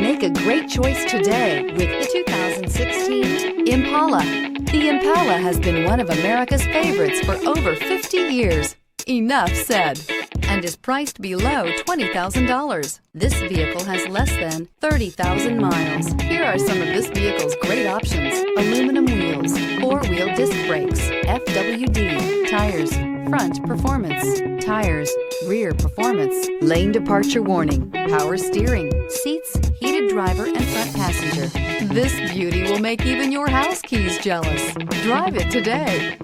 Make a great choice today with the 2016 Impala. The Impala has been one of America's favorites for over 50 years. Enough said. And is priced below $20,000. This vehicle has less than 30,000 miles. Here are some of this vehicle's great options: aluminum wheels, four-wheel disc brakes, FWD, tires, front performance, tires, rear performance, lane departure warning, power steering, seats, heated driver and front passenger. This beauty will make even your house keys jealous. Drive it today.